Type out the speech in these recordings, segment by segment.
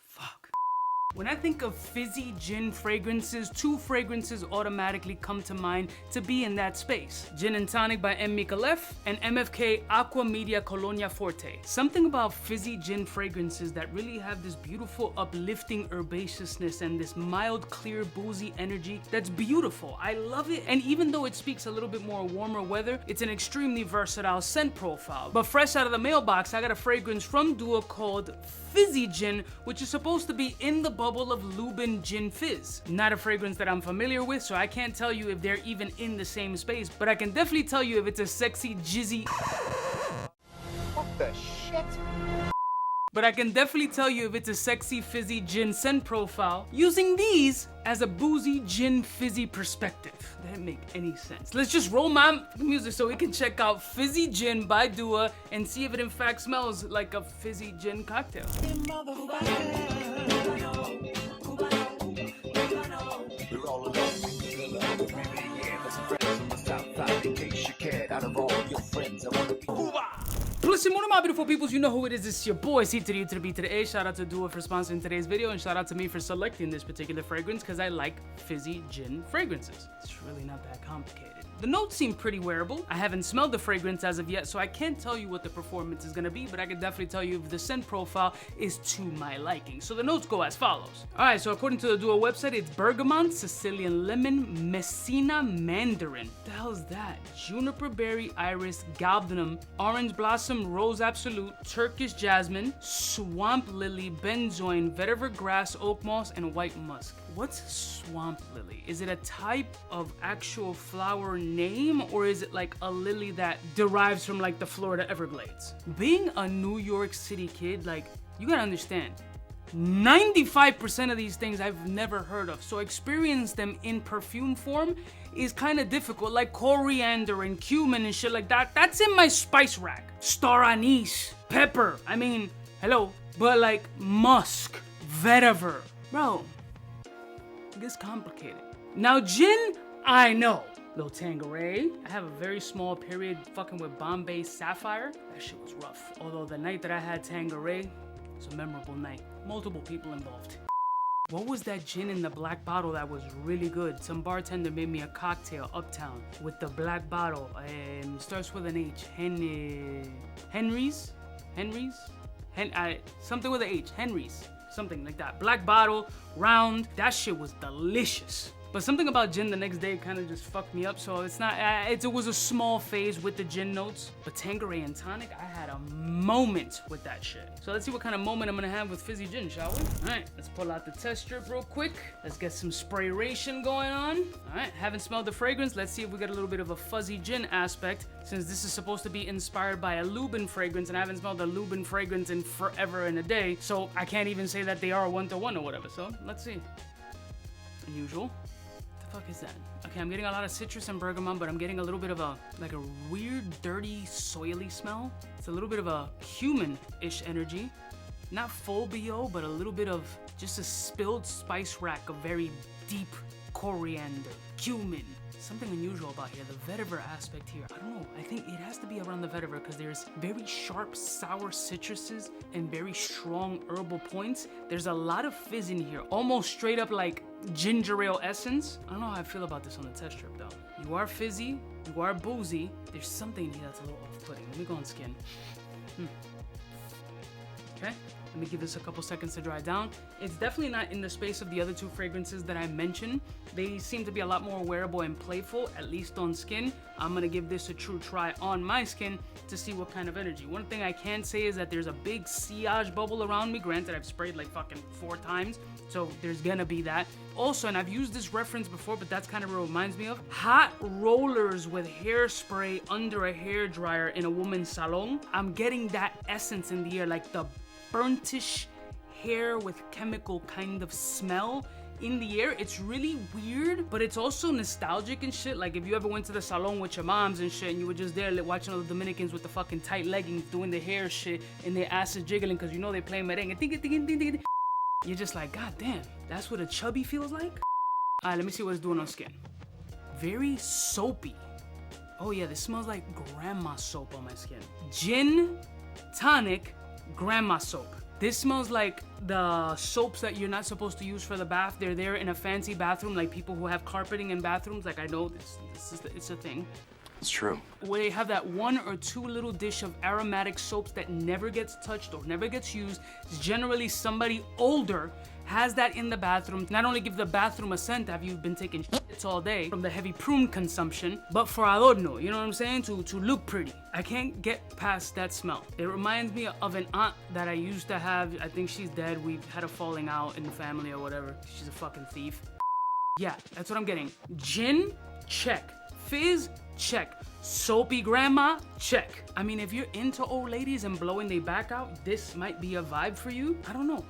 Fuck. When I think of fizzy gin fragrances, two fragrances automatically come to mind to be in that space. Gin and Tonic by 𝗙𝗏𝗄𝐿 and MFK Aqua Media Colonia Forte. Something about fizzy gin fragrances that really have this beautiful uplifting herbaceousness and this mild, clear, boozy energy that's beautiful. I love it, and even though it speaks a little bit more warmer weather, it's an extremely versatile scent profile. But fresh out of the mailbox, I got a fragrance from 𝗤𝗎 called Fizzy Gin, which is supposed to be in the bubble of Lubin Gin Fizz. Not a fragrance that I'm familiar with, so I can't tell you if they're even in the same space, but I can definitely tell you if it's a sexy, jizzy... What the shit? But I can definitely tell you if it's a sexy, fizzy gin scent profile using these as a boozy gin fizzy perspective. That didn't make any sense. Let's just roll my music so we can check out Fizzy Gin by 𝗤𝗎 and see if it in fact smells like a fizzy gin cocktail. Listen, one of my beautiful peoples, you know who it is. It's your boy, 𝗙𝗏𝗏𝗏𝗏. Shout out to 𝗤𝗎 for sponsoring today's video, and shout out to me for selecting this particular fragrance because I like fizzy gin fragrances. It's really not that complicated. The notes seem pretty wearable. I haven't smelled the fragrance as of yet, so I can't tell you what the performance is gonna be, but I can definitely tell you if the scent profile is to my liking. So the notes go as follows. Alright, so according to the 𝗤𝗎 website, it's bergamot, Sicilian lemon, messina mandarin. What the hell is that? Juniper berry, iris, galbanum, orange blossom, rose absolute, Turkish jasmine, swamp lily, benzoin, vetiver grass, oak moss, and white musk. What's swamp lily? Is it a type of actual flower name, or is it like a lily that derives from like the Florida Everglades? Being a New York City kid, like, you gotta understand, 95% of these things I've never heard of, so experience them in perfume form is kind of difficult, like coriander and cumin and shit like that. That's in my spice rack. Star anise, pepper, I mean, hello, but like musk, vetiver, bro, it gets complicated. Now gin, I know. Little Tanqueray. I have a very small period fucking with Bombay Sapphire. That shit was rough. Although the night that I had Tanqueray, it was a memorable night. Multiple people involved. What was that gin in the black bottle that was really good? Some bartender made me a cocktail uptown with the black bottle. Starts with an H. Henry's? Something with an H. Henry's. Something like that. Black bottle, round. That shit was delicious. But something about gin the next day kind of just fucked me up, so it's not, it was a small phase with the gin notes. But Tanqueray and Tonic, I had a moment with that shit. So let's see what kind of moment I'm gonna have with fizzy gin, shall we? All right, let's pull out the test strip real quick. Let's get some sprayration going on. All right, haven't smelled the fragrance. Let's see if we get a little bit of a fuzzy gin aspect, since this is supposed to be inspired by a Lubin fragrance, and I haven't smelled a Lubin fragrance in forever and a day, so I can't even say that they are one-to-one or whatever. So let's see. Unusual. The fuck is that? Okay, I'm getting a lot of citrus and bergamot, but I'm getting a little bit of a weird, dirty, soily smell. It's a little bit of a cumin-ish energy. Not full BO, but a little bit of just a spilled spice rack of very deep coriander, cumin. Something unusual about here, the vetiver aspect here. I don't know, I think it has to be around the vetiver because there's very sharp, sour citruses and very strong herbal points. There's a lot of fizz in here, almost straight up like ginger ale essence. I don't know how I feel about this on the test strip though. You are fizzy, you are boozy. There's something in here that's a little off-putting. Let me go on skin. Okay. Let me give this a couple seconds to dry down. It's definitely not in the space of the other two fragrances that I mentioned. They seem to be a lot more wearable and playful, at least on skin. I'm gonna give this a true try on my skin to see what kind of energy. One thing I can say is that there's a big sillage bubble around me. Granted, I've sprayed like fucking 4 times, so there's gonna be that. Also, and I've used this reference before, but that's kind of what it reminds me of. Hot rollers with hairspray under a hairdryer in a woman's salon. I'm getting that essence in the air, like the burntish hair with chemical kind of smell in the air. It's really weird, but it's also nostalgic and shit. Like if you ever went to the salon with your moms and shit, and you were just there watching all the Dominicans with the fucking tight leggings doing the hair shit and their asses jiggling because you know they play merengue. You're just like, god damn, that's what a chubby feels like? Alright, let me see what it's doing on skin. Very soapy. Oh yeah, this smells like grandma soap on my skin. Gin, tonic, grandma soap. This smells like the soaps that you're not supposed to use for the bath. They're there in a fancy bathroom, like people who have carpeting in bathrooms. Like I know it's a thing. It's true. Where they have that 1 or 2 little dish of aromatic soaps that never gets touched or never gets used. It's generally somebody older has that in the bathroom. Not only give the bathroom a scent, have you been taking shits all day from the heavy prune consumption, but for adorno, you know what I'm saying? To look pretty. I can't get past that smell. It reminds me of an aunt that I used to have. I think she's dead. We've had a falling out in the family or whatever. She's a fucking thief. Yeah, that's what I'm getting. Gin, check. Fizz, check. Soapy grandma, check. I mean, if you're into old ladies and blowing their back out, this might be a vibe for you. I don't know.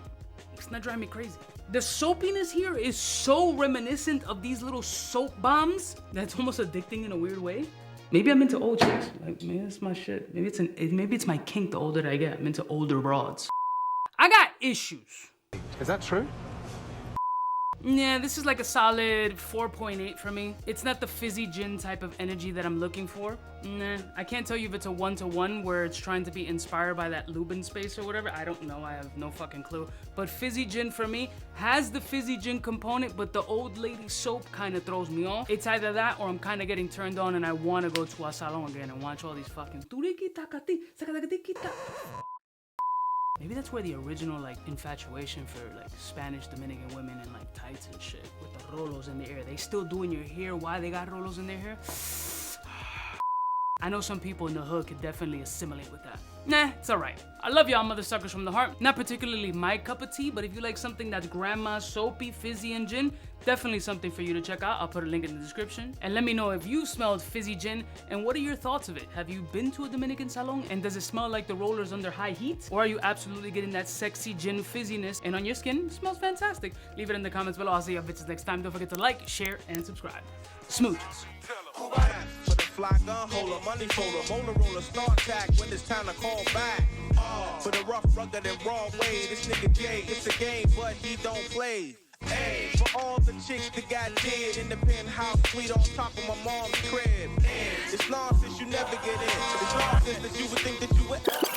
It's not driving me crazy. The soapiness here is so reminiscent of these little soap bombs that's almost addicting in a weird way. Maybe I'm into old chicks. Like, maybe that's my shit. Maybe it's my kink the older that I get. I'm into older broads. I got issues. Is that true? Yeah, this is like a solid 4.8 for me. It's not the fizzy gin type of energy that I'm looking for. Nah, I can't tell you if it's a 1-to-1 where it's trying to be inspired by that Lubin space or whatever. I don't know, I have no fucking clue. But fizzy gin for me has the fizzy gin component, but the old lady soap kind of throws me off. It's either that or I'm kind of getting turned on and I want to go to a salon again and watch all these fucking... Maybe that's where the original like infatuation for like Spanish Dominican women and like tights and shit with the rolos in the air. They still doing your hair. Why they got rolos in their hair? I know some people in the hood could definitely assimilate with that. Nah, it's alright. I love y'all mother suckers from the heart. Not particularly my cup of tea, but if you like something that's grandma, soapy, fizzy, and gin, definitely something for you to check out. I'll put a link in the description. And let me know if you've smelled fizzy gin and what are your thoughts of it? Have you been to a Dominican salon and does it smell like the rollers under high heat? Or are you absolutely getting that sexy gin fizziness and on your skin? It smells fantastic. Leave it in the comments below. I'll see you bitches next time. Don't forget to like, share, and subscribe. Smooches. For the fly gun holder, money folder, motor roller, start tack when it's time to call back. For the rough, rugged, and raw way, this nigga Jay, it's a game, but he don't play. Hey, for all the chicks that got dead in the penthouse suite on top of my mom's crib. It's nonsense you never get in. It's nonsense that you would think that you would.